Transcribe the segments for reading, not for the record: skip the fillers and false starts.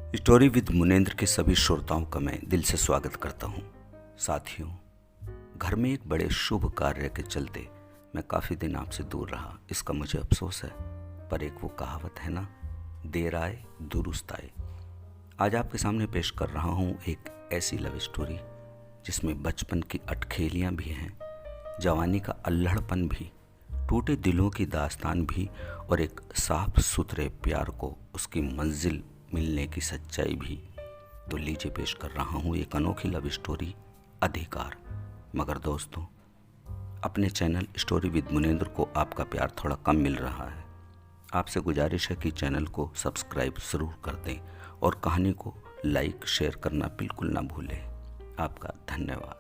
Story with Munendra के सभी श्रोताओं का मैं दिल से स्वागत करता हूँ। साथियों, घर में एक बड़े शुभ कार्य के चलते मैं काफ़ी दिन आपसे दूर रहा, इसका मुझे अफसोस है। पर एक वो कहावत है ना, देर आए दुरुस्त आए। आज आपके सामने पेश कर रहा हूँ एक ऐसी लव स्टोरी जिसमें बचपन की अटखेलियाँ भी हैं, जवानी का अल्हड़पन भी, टूटे दिलों की दास्तान भी और एक साफ सुथरे प्यार को उसकी मंजिल मिलने की सच्चाई भी। तो लीजिए पेश कर रहा हूँ एक अनोखी लव स्टोरी, अधिकार। मगर दोस्तों, अपने चैनल स्टोरी विद मुनेंद्र को आपका प्यार थोड़ा कम मिल रहा है। आपसे गुजारिश है कि चैनल को सब्सक्राइब ज़रूर कर दें और कहानी को लाइक शेयर करना बिल्कुल ना भूलें। आपका धन्यवाद।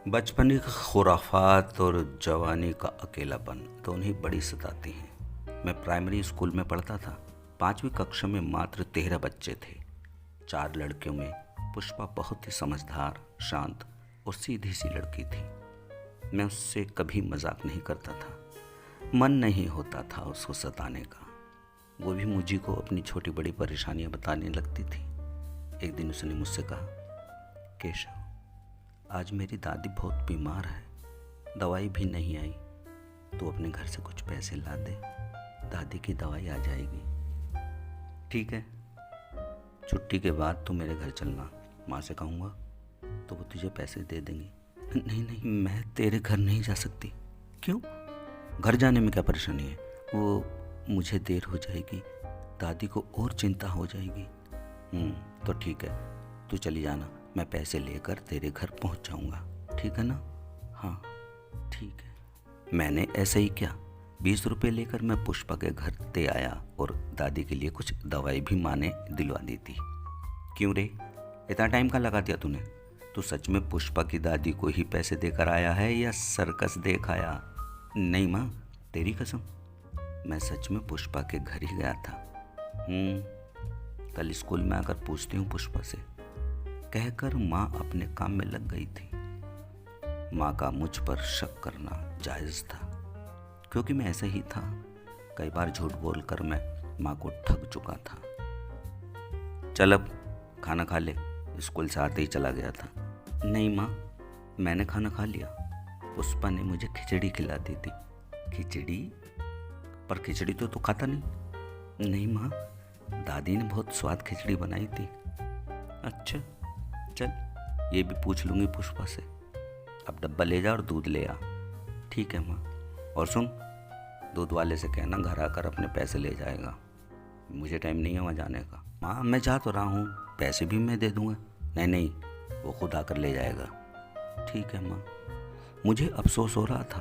बचपन की खुराफात और जवानी का अकेलापन दोनों ही बड़ी सताती हैं। मैं प्राइमरी स्कूल में पढ़ता था। 5वीं कक्षा में मात्र 13 बच्चे थे। 4 लड़कियों में पुष्पा बहुत ही समझदार, शांत और सीधी सी लड़की थी। मैं उससे कभी मजाक नहीं करता था, मन नहीं होता था उसको सताने का। वो भी मुझे को अपनी छोटी बड़ी परेशानियां बताने लगती थी। एक दिन उसने मुझसे कहा, केशव, आज मेरी दादी बहुत बीमार है, दवाई भी नहीं आई, तो अपने घर से कुछ पैसे ला दे, दादी की दवाई आ जाएगी। ठीक है, छुट्टी के बाद तू मेरे घर चलना, माँ से कहूँगा तो वो तुझे पैसे दे देंगी। नहीं नहीं, मैं तेरे घर नहीं जा सकती। क्यों? घर जाने में क्या परेशानी है? वो मुझे देर हो जाएगी, दादी को और चिंता हो जाएगी। तो ठीक है, तू चली जाना, मैं पैसे लेकर तेरे घर पहुंच जाऊंगा, ठीक है ना? हाँ ठीक है। मैंने ऐसे ही किया। 20 रुपये लेकर मैं पुष्पा के घर दे आया और दादी के लिए कुछ दवाई भी माँ ने दिलवा दी थी। क्यों रे, इतना टाइम का लगा दिया तूने? तू सच में पुष्पा की दादी को ही पैसे देकर आया है या सर्कस देख आया? नहीं माँ, तेरी कसम, मैं सच में पुष्पा के घर ही गया था। कल स्कूल में आकर पूछती हूँ पुष्पा से, कहकर माँ अपने काम में लग गई थी। माँ का मुझ पर शक करना जायज़ था, क्योंकि मैं ऐसा ही था। कई बार झूठ बोलकर मैं माँ को ठग चुका था। चल अब खाना खा ले, स्कूल से आते ही चला गया था। नहीं माँ, मैंने खाना खा लिया। पुष्पा ने मुझे खिचड़ी खिला दी थी। खिचड़ी? पर खिचड़ी तो तू खाता नहीं। नहीं माँ, दादी ने बहुत स्वाद खिचड़ी बनाई थी। अच्छा चल, ये भी पूछ लूँगी पुष्पा से। अब डब्बा ले जा और दूध ले आ। ठीक है माँ। और सुन, दूध वाले से कहना घर आकर अपने पैसे ले जाएगा, मुझे टाइम नहीं है वहाँ जाने का। माँ मैं जा तो रहा हूँ, पैसे भी मैं दे दूँगा। नहीं नहीं, वो खुद आकर ले जाएगा। ठीक है माँ। मुझे अफसोस हो रहा था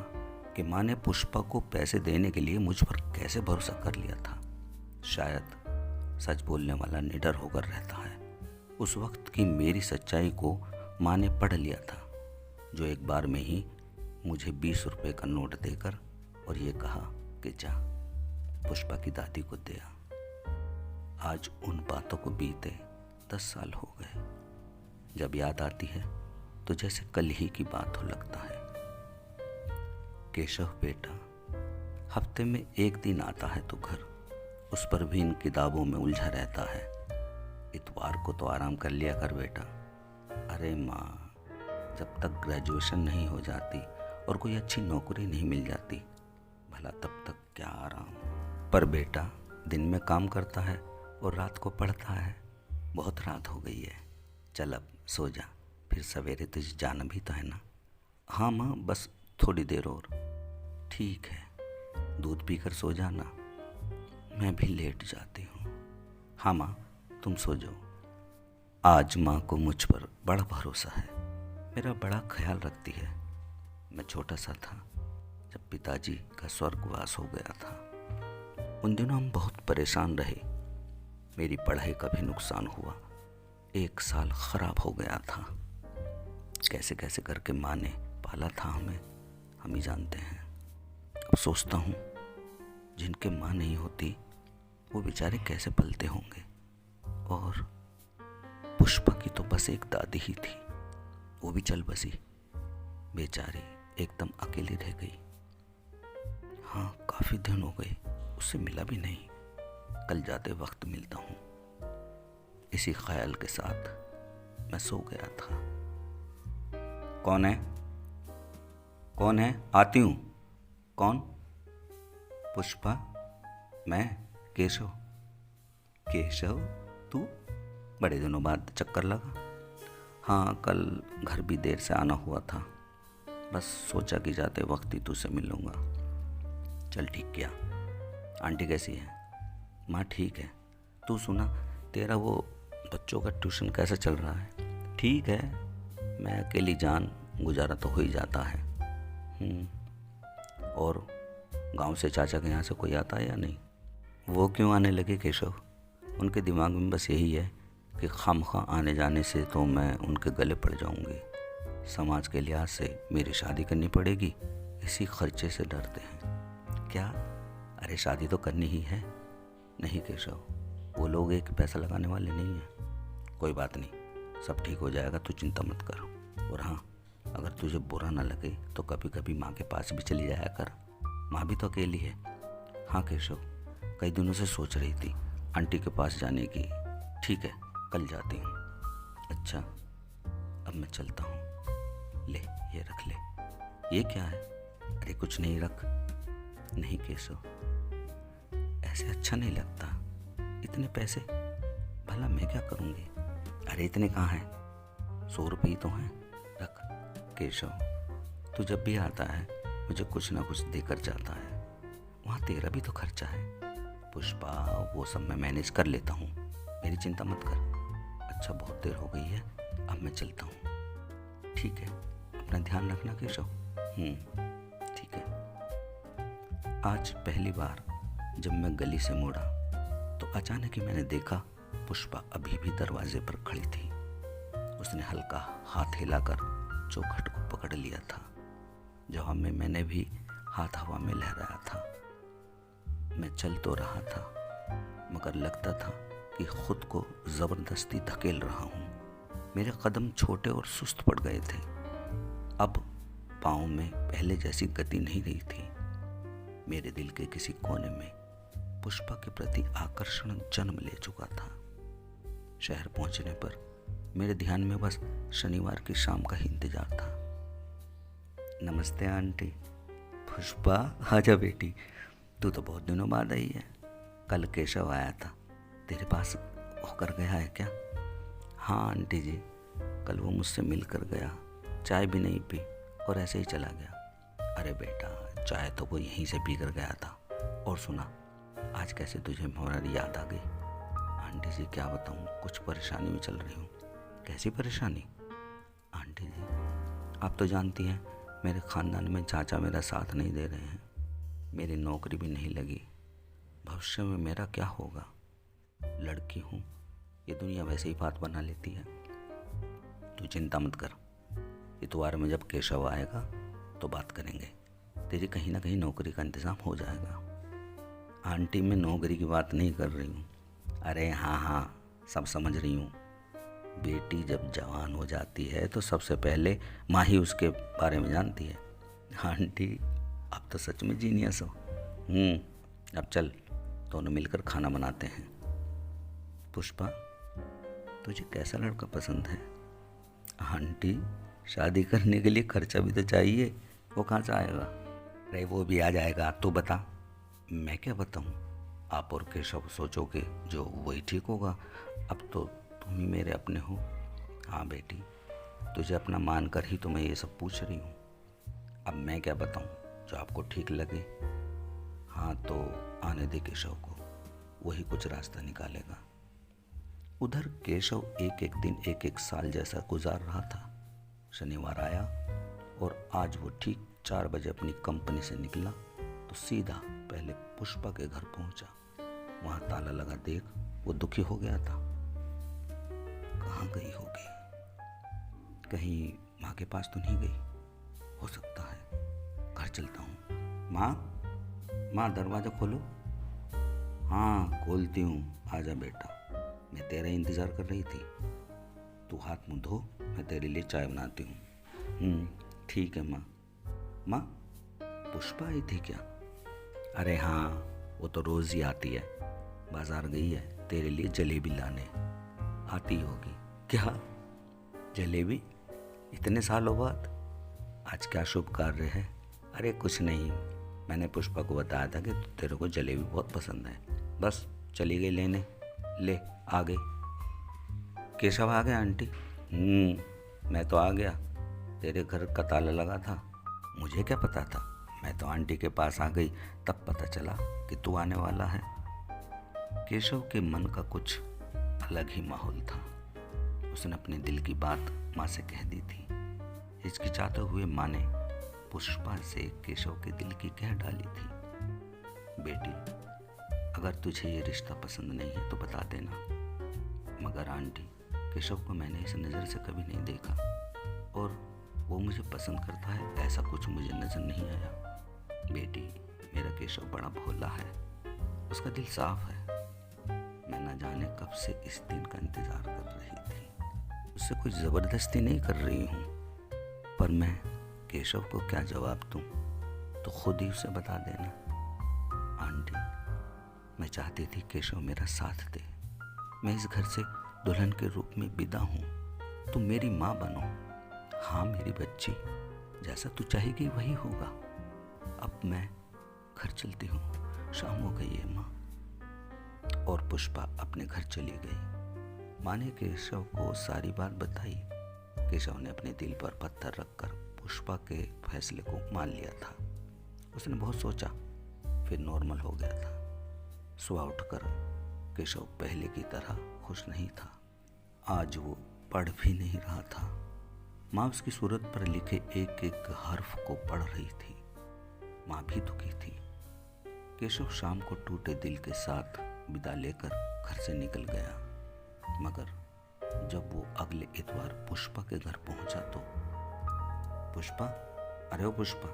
कि माँ ने पुष्पा को पैसे देने के लिए मुझ पर कैसे भरोसा कर लिया था। शायद सच बोलने वाला निडर होकर रहता है। उस वक्त की मेरी सच्चाई को माँ ने पढ़ लिया था, जो एक बार में ही मुझे 20 रुपये का नोट देकर और ये कहा कि जा पुष्पा की दादी को दे आ। आज उन बातों को बीते 10 साल हो गए। जब याद आती है तो जैसे कल ही की बात हो लगता है। केशव बेटा, हफ्ते में एक दिन आता है तो घर, उस पर भी इन किताबों में उलझा रहता है। इतवार को तो आराम कर लिया कर बेटा। अरे माँ, जब तक ग्रेजुएशन नहीं हो जाती और कोई अच्छी नौकरी नहीं मिल जाती, भला तब तक क्या आराम। पर बेटा दिन में काम करता है और रात को पढ़ता है। बहुत रात हो गई है, चल अब सो जा, फिर सवेरे तुझे जाना भी तो है ना। हाँ माँ, बस थोड़ी देर और। ठीक है, दूध पीकर सो जाना, मैं भी लेट जाती हूँ। हाँ माँ, तुम सो जाओ। आज माँ को मुझ पर बड़ा भरोसा है, मेरा बड़ा ख्याल रखती है। मैं छोटा सा था जब पिताजी का स्वर्गवास हो गया था। उन दिनों हम बहुत परेशान रहे। मेरी पढ़ाई का भी नुकसान हुआ। 1 साल खराब हो गया था। कैसे कैसे करके माँ ने पाला था हमें, हम ही जानते हैं। अब सोचता हूँ, जिनके माँ नहीं होती वो बेचारे कैसे पलते होंगे। और पुष्पा की तो बस एक दादी ही थी, वो भी चल बसी, बेचारी एकदम अकेली रह गई। हाँ, काफ़ी दिन हो गए, उससे मिला भी नहीं। कल जाते वक्त मिलता हूँ। इसी ख्याल के साथ मैं सो गया था। कौन है? कौन है? आती हूँ। कौन? पुष्पा, मैं केशव। केशव, तू? बड़े दिनों बाद चक्कर लगा। हाँ, कल घर भी देर से आना हुआ था, बस सोचा कि जाते वक्त ही तुझसे मिल लूँगा। चल ठीक किया। आंटी कैसी है? माँ ठीक है। तू सुना, तेरा वो बच्चों का ट्यूशन कैसा चल रहा है? ठीक है, मैं अकेली जान गुजारा तो हो ही जाता है। और गांव से चाचा के यहाँ से कोई आता है या नहीं? वो क्यों आने लगे केशव? उनके दिमाग में बस यही है कि खामखा आने जाने से तो मैं उनके गले पड़ जाऊंगी। समाज के लिहाज से मेरी शादी करनी पड़ेगी, इसी खर्चे से डरते हैं। क्या? अरे शादी तो करनी ही है। नहीं केशव, वो लोग एक पैसा लगाने वाले नहीं हैं। कोई बात नहीं, सब ठीक हो जाएगा, तू चिंता मत कर। और हाँ, अगर तुझे बुरा ना लगे तो कभी कभी माँ के पास भी चली जाया कर, माँ भी तो अकेली है। हाँ केशव, कई दिनों से सोच रही थी आंटी के पास जाने की। ठीक है, कल जाती हूँ। अच्छा, अब मैं चलता हूँ। ले, ये रख ले। ये क्या है? अरे कुछ नहीं, रख। नहीं केशव, ऐसे अच्छा नहीं लगता। इतने पैसे भला मैं क्या करूँगी? अरे इतने कहाँ हैं, 100 रुपये ही तो हैं, रख। केशव, तू जब भी आता है मुझे कुछ ना कुछ देकर जाता है, वहाँ तेरा भी तो खर्चा है। पुष्पा, वो सब मैं मैनेज कर लेता हूँ, मेरी चिंता मत कर। अच्छा, बहुत देर हो गई है, अब मैं चलता हूँ। ठीक है, अपना ध्यान रखना केशव। ठीक है। आज पहली बार जब मैं गली से मुड़ा तो अचानक ही मैंने देखा पुष्पा अभी भी दरवाजे पर खड़ी थी। उसने हल्का हाथ हिलाकर चौखट को पकड़ लिया था। जवाब में मैंने भी हाथ हवा में लहराया था। मैं चल तो रहा था, मगर लगता था कि खुद को जबरदस्ती धकेल रहा हूँ। मेरे कदम छोटे और सुस्त पड़ गए थे। अब पाँव में पहले जैसी गति नहीं रही थी। मेरे दिल के किसी कोने में पुष्पा के प्रति आकर्षण जन्म ले चुका था। शहर पहुंचने पर मेरे ध्यान में बस शनिवार की शाम का ही इंतजार था। नमस्ते आंटी। पुष्पा, आजा बेटी, तू तो बहुत दिनों बाद आई है। कल केशव आया था, तेरे पास होकर गया है क्या? हाँ आंटी जी, कल वो मुझसे मिल कर गया, चाय भी नहीं पी और ऐसे ही चला गया। अरे बेटा, चाय तो वो यहीं से पी कर गया था। और सुना, आज कैसे तुझे हमारी याद आ गई? आंटी जी क्या बताऊँ, कुछ परेशानी में चल रही हूँ। कैसी परेशानी? आंटी जी, आप तो जानती हैं मेरे ख़ानदान में चाचा मेरा साथ नहीं दे रहे हैं। मेरी नौकरी भी नहीं लगी, भविष्य में मेरा क्या होगा? लड़की हूँ, ये दुनिया वैसे ही बात बना लेती है। तू चिंता मत कर, इतवार में जब केशव आएगा तो बात करेंगे, तेरी कहीं ना कहीं नौकरी का इंतज़ाम हो जाएगा। आंटी, मैं नौकरी की बात नहीं कर रही हूँ। अरे हाँ, सब समझ रही हूँ। बेटी जब जवान हो जाती है तो सबसे पहले माँ ही उसके बारे में जानती है। आंटी, अब तो सच में जीनियस हो। अब चल, दोनों मिलकर खाना बनाते हैं। पुष्पा, तुझे कैसा लड़का पसंद है? आंटी, शादी करने के लिए खर्चा भी तो चाहिए, वो कहाँ से आएगा? अरे वो भी आ जाएगा, तू बता। मैं क्या बताऊँ, आप और केशव सोचोगे जो वही ठीक होगा। अब तो तुम ही मेरे अपने हो। हाँ बेटी, तुझे अपना मान कर ही तो मैं ये सब पूछ रही हूँ। अब मैं क्या बताऊँ, जो आपको ठीक लगे। हाँ तो आने दे केशव को, वही कुछ रास्ता निकालेगा। उधर केशव एक एक दिन एक एक साल जैसा गुजार रहा था। शनिवार आया और आज वो ठीक 4 बजे अपनी कंपनी से निकला तो सीधा पहले पुष्पा के घर पहुंचा। वहां ताला लगा देख वो दुखी हो गया था। कहाँ गई होगी? कहीं माँ के पास तो नहीं गई? हो सकता है, घर चलता हूँ। माँ, दरवाज़ा खोलो। हाँ खोलती हूँ, आजा बेटा, मैं तेरा इंतज़ार कर रही थी। तू हाथ मुँह धो, मैं तेरे लिए चाय बनाती हूँ। ठीक है माँ, पुष्पा आई थी क्या? अरे हाँ, वो तो रोज़ ही आती है, बाज़ार गई है तेरे लिए जलेबी लाने। आती होगी। क्या जलेबी? इतने सालों बाद? आज क्या शुभ कार्य है? अरे कुछ नहीं, मैंने पुष्पा को बताया था कि तेरे को जलेबी बहुत पसंद है, बस चली गई लेने। ले आ गई। केशव आ गया आंटी? मैं तो आ गया, तेरे घर का ताला लगा था। मुझे क्या पता था, मैं तो आंटी के पास आ गई तब पता चला कि तू आने वाला है। केशव के मन का कुछ अलग ही माहौल था। उसने अपने दिल की बात माँ से कह दी थी। हिचकिचाते हुए माँ ने पुष्पा से केशव के दिल की कह डाली थी, बेटी अगर तुझे ये रिश्ता पसंद नहीं है तो बता देना। मगर आंटी, केशव को मैंने इस नज़र से कभी नहीं देखा और वो मुझे पसंद करता है ऐसा कुछ मुझे नज़र नहीं आया। बेटी, मेरा केशव बड़ा भोला है, उसका दिल साफ है। मैं न जाने कब से इस दिन का इंतज़ार कर रही थी। उससे कोई ज़बरदस्ती नहीं कर रही हूँ, पर मैं केशव को क्या जवाब दूँ, तो खुद ही उसे बता देना। आंटी, मैं चाहती थी केशव मेरा साथ दे। मैं इस घर से दुल्हन के रूप में विदा हूँ, तुम मेरी माँ बनो। हाँ मेरी बच्ची, जैसा तू चाहेगी वही होगा। अब मैं घर चलती हूँ, शाम हो गई है माँ। और पुष्पा अपने घर चली गई। माँ ने केशव को सारी बात बताई। केशव ने अपने दिल पर पत्थर रखकर पुष्पा के फैसले को मान लिया था। उसने बहुत सोचा, फिर नॉर्मल हो गया था। सुबह उठकर केशव पहले की तरह खुश नहीं था। आज वो पढ़ भी नहीं रहा था। माँ उसकी सूरत पर लिखे एक एक हर्फ को पढ़ रही थी। माँ भी दुखी थी। केशव शाम को टूटे दिल के साथ विदा लेकर घर से निकल गया। मगर जब वो अगले इतवार पुष्पा के घर पहुंचा तो पुष्पा, अरे ओ पुष्पा,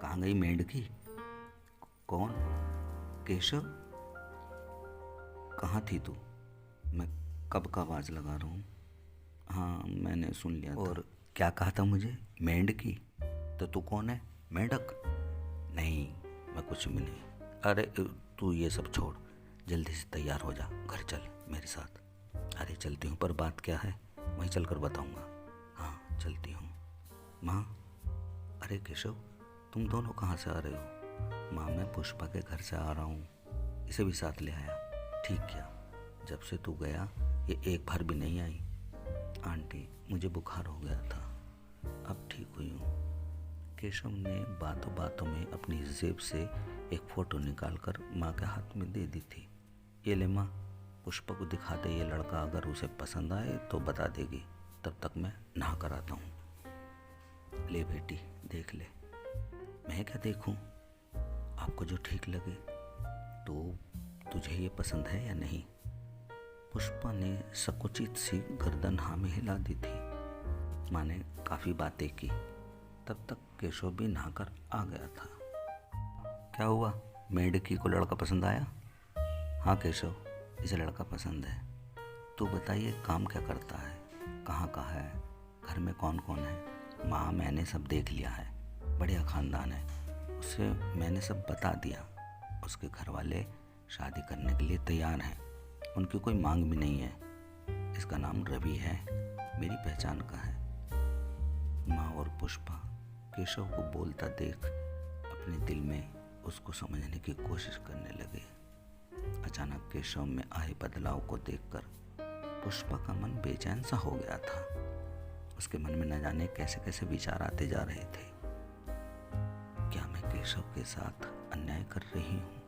कहाँ गई मेंढकी? कौन? केशव? कहाँ थी तू? मैं कब का आवाज़ लगा रहा हूँ। हाँ मैंने सुन लिया था। और क्या कहा था मुझे? मेंढकी? तो तू कौन है? मेंढक? नहीं, मैं कुछ भी नहीं। अरे तू ये सब छोड़, जल्दी से तैयार हो जा, घर चल मेरे साथ। अरे चलती हूँ, पर बात क्या है वहीं चलकर बताऊँगा। हाँ चलती हूँ। माँ, अरे केशव, तुम दोनों कहाँ से आ रहे हो? माँ, मैं पुष्पा के घर से आ रहा हूँ, इसे भी साथ ले आया। ठीक किया, जब से तू गया ये एक बार भी नहीं आई। आंटी, मुझे बुखार हो गया था, अब ठीक हुई हूँ। केशव ने बातों बातों में अपनी जेब से एक फ़ोटो निकालकर माँ के हाथ में दे दी थी। ये ले माँ, पुष्पा को दिखा दे, ये लड़का अगर उसे पसंद आए तो बता देगी, तब तक मैं नहा कर आता हूँ। ले बेटी, देख ले। मैं क्या देखूँ? आपको जो ठीक लगे। तो तुझे ये पसंद है या नहीं? पुष्पा ने संकुचित सी गर्दन हाँ में हिला दी थी। माँ ने काफ़ी बातें की। तब तक केशव भी नहाकर आ गया था। क्या हुआ, मेंढकी को लड़का पसंद आया? हाँ केशव, इसे लड़का पसंद है। तू बताइए काम क्या करता है, कहाँ का है, घर में कौन कौन है? माँ, मैंने सब देख लिया है, बढ़िया ख़ानदान है, उसे मैंने सब बता दिया। उसके घर वाले शादी करने के लिए तैयार हैं, उनकी कोई मांग भी नहीं है। इसका नाम रवि है, मेरी पहचान का है। माँ और पुष्पा केशव को बोलता देख अपने दिल में उसको समझने की कोशिश करने लगे। अचानक केशव में आए बदलाव को देखकर पुष्पा का मन बेचैन सा हो गया था। उसके मन में न जाने कैसे कैसे विचार आते जा रहे थे। क्या मैं केशव के साथ अन्याय कर रही हूँ?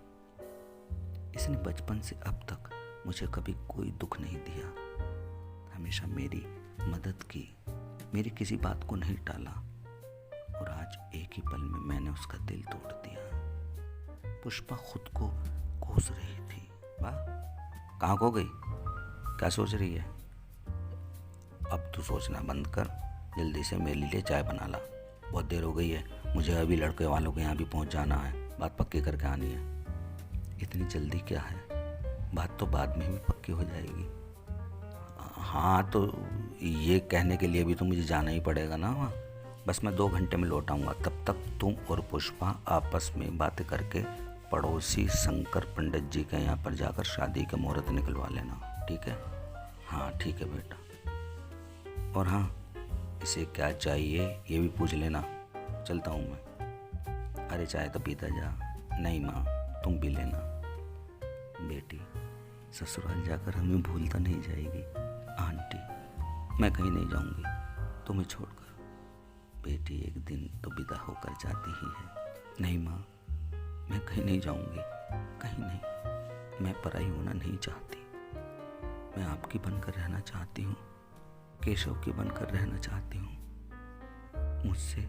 इसने बचपन से अब तक मुझे कभी कोई दुख नहीं दिया, हमेशा मेरी मदद की, मेरी किसी बात को नहीं टाला, और आज एक ही पल में मैंने उसका दिल तोड़ दिया। पुष्पा खुद को कोस रही थी। वाह, कहाँ खो गई? क्या सोच रही है? अब तू सोचना बंद कर, जल्दी से मेरे लिए चाय बना ला, बहुत देर हो गई है, मुझे अभी लड़के वालों के यहाँ भी पहुँच जाना है, बात पक्की करके आनी है। इतनी जल्दी क्या है, बात तो बाद में भी पक्की हो जाएगी। हाँ तो ये कहने के लिए भी तो मुझे जाना ही पड़ेगा ना वहाँ। बस मैं 2 घंटे में लौट आऊँगा, तब तक तुम और पुष्पा आपस में बातें करके पड़ोसी शंकर पंडित जी के यहाँ पर जाकर शादी का मुहूर्त निकलवा लेना, ठीक है? हाँ ठीक है बेटा। और हाँ, इसे क्या चाहिए ये भी पूछ लेना। चलता हूँ मैं। अरे चाय तो पीता जा। नहीं माँ, तुम भी लेना। बेटी, ससुराल जाकर हमें भूल तो नहीं जाएगी? आंटी, मैं कहीं नहीं जाऊंगी तुम्हें छोड़कर। बेटी, एक दिन तो विदा होकर जाती ही है। नहीं माँ, मैं कहीं नहीं जाऊंगी, कहीं नहीं। मैं पराई होना नहीं चाहती। मैं आपकी बनकर रहना चाहती हूँ, केशव की बनकर रहना चाहती हूँ। मुझसे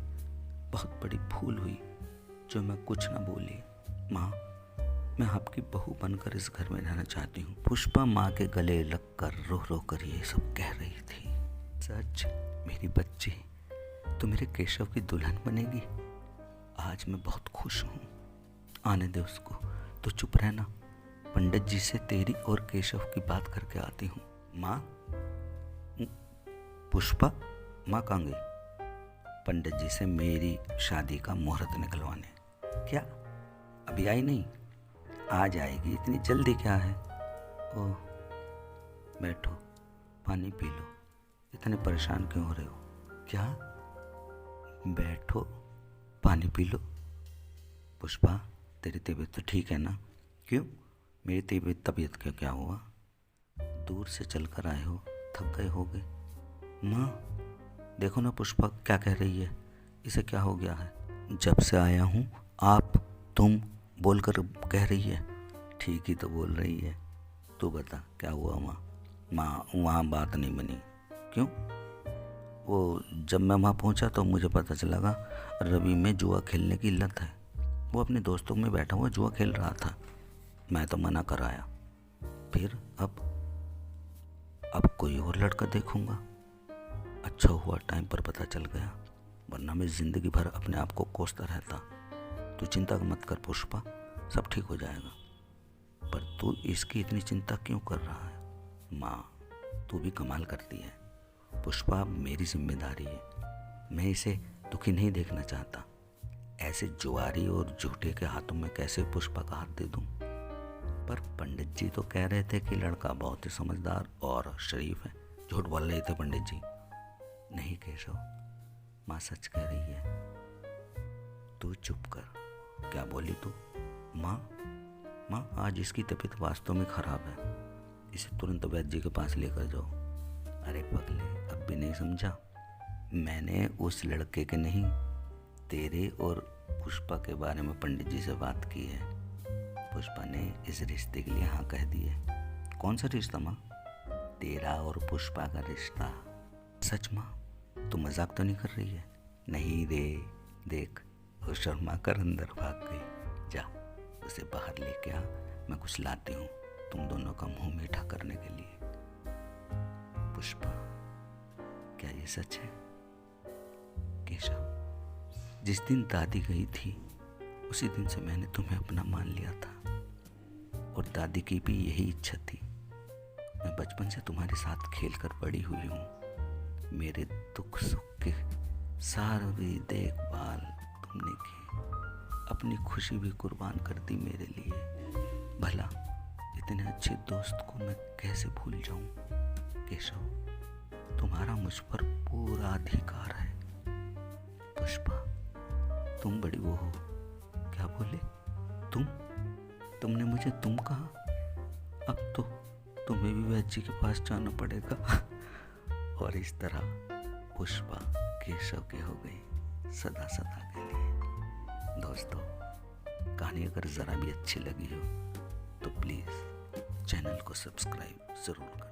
बहुत बड़ी भूल हुई जो मैं कुछ ना बोली। माँ, मैं आपकी बहू बनकर इस घर में रहना चाहती हूँ। पुष्पा माँ के गले लगकर रो रो कर ये सब कह रही थी। सच मेरी बच्ची, तो मेरे केशव की दुल्हन बनेगी। आज मैं बहुत खुश हूँ। आने दे उसको, तो चुप रहना। पंडित जी से तेरी और केशव की बात करके आती हूँ। माँ, पुष्पा, माँ कहाँ गई? पंडित जी से मेरी शादी का मुहूर्त निकलवाने। क्या अभी आई नहीं? आ जाएगी, इतनी जल्दी क्या है? ओह, बैठो, पानी पी लो। इतने परेशान क्यों हो रहे हो? क्या? बैठो, पानी पी लो। पुष्पा, तेरी तबीयत तो ठीक है ना? क्यों? मेरी तबीयत का क्या हुआ? दूर से चलकर आए हो, थक गए होगे। माँ, देखो ना पुष्पा क्या कह रही है। इसे क्या हो गया है? जब से आया हूँ आप तुम बोलकर कह रही है। ठीक ही तो बोल रही है। तू बता क्या हुआ माँ? माँ, वहाँ बात नहीं बनी। क्यों? वो जब मैं वहाँ पहुँचा तो मुझे पता चला रवि में जुआ खेलने की लत है। वो अपने दोस्तों में बैठा हुआ जुआ खेल रहा था। मैं तो मना कराया। फिर अब कोई और लड़का देखूंगा। अच्छा हुआ टाइम पर पता चल गया, वरना मैं जिंदगी भर अपने आप को कोसता रहता। तू चिंता मत कर पुष्पा, सब ठीक हो जाएगा। पर तू इसकी इतनी चिंता क्यों कर रहा है? माँ, तू भी कमाल करती है। पुष्पा मेरी जिम्मेदारी है, मैं इसे दुखी नहीं देखना चाहता। ऐसे जुआरी और झूठे के हाथों में कैसे पुष्पा का हाथ दे दूं? पर पंडित जी तो कह रहे थे कि लड़का बहुत ही समझदार और शरीफ है। झूठ बोल रहे थे पंडित जी। नहीं केशव, माँ सच कह रही है। तू चुप कर। क्या बोली तू? माँ, आज इसकी तबीयत वास्तव में खराब है। इसे तुरंत वैद्य जी के पास लेकर जाओ। अरे पगले, अब भी नहीं समझा? मैंने उस लड़के के नहीं, तेरे और पुष्पा के बारे में पंडित जी से बात की है। पुष्पा ने इस रिश्ते के लिए हाँ कह दी है। कौन सा रिश्ता माँ? तेरा और पुष्पा का रिश्ता। सच माँ? तू मजाक तो नहीं कर रही है? नहीं रे, देख वो शर्मा कर अंदर भाग गई। जा उसे बाहर लेके आ, मैं कुछ लाती हूँ तुम दोनों का मुंह मीठा करने के लिए। पुष्पा, क्या ये सच है? केशव, जिस दिन दादी गई थी उसी दिन से मैंने तुम्हें अपना मान लिया था, और दादी की भी यही इच्छा थी। मैं बचपन से तुम्हारे साथ खेलकर बड़ी हुई हूँ। मेरे दुख सुख के सारी देखभाल तुमने की, अपनी खुशी भी कुर्बान कर दी मेरे लिए। भला इतने अच्छे दोस्त को मैं कैसे भूल जाऊं? केशव, तुम्हारा मुझ पर पूरा अधिकार है। पुष्पा, तुम बड़ी वो हो। क्या बोले? तुमने मुझे तुम कहा? अब तो तुम्हें भी वैद्य जी के पास जाना पड़ेगा। और इस तरह पुष्पा केशव की हो गई सदा सदा के लिए। दोस्तों, कहानी अगर ज़रा भी अच्छी लगी हो तो प्लीज़ चैनल को सब्सक्राइब ज़रूर करें।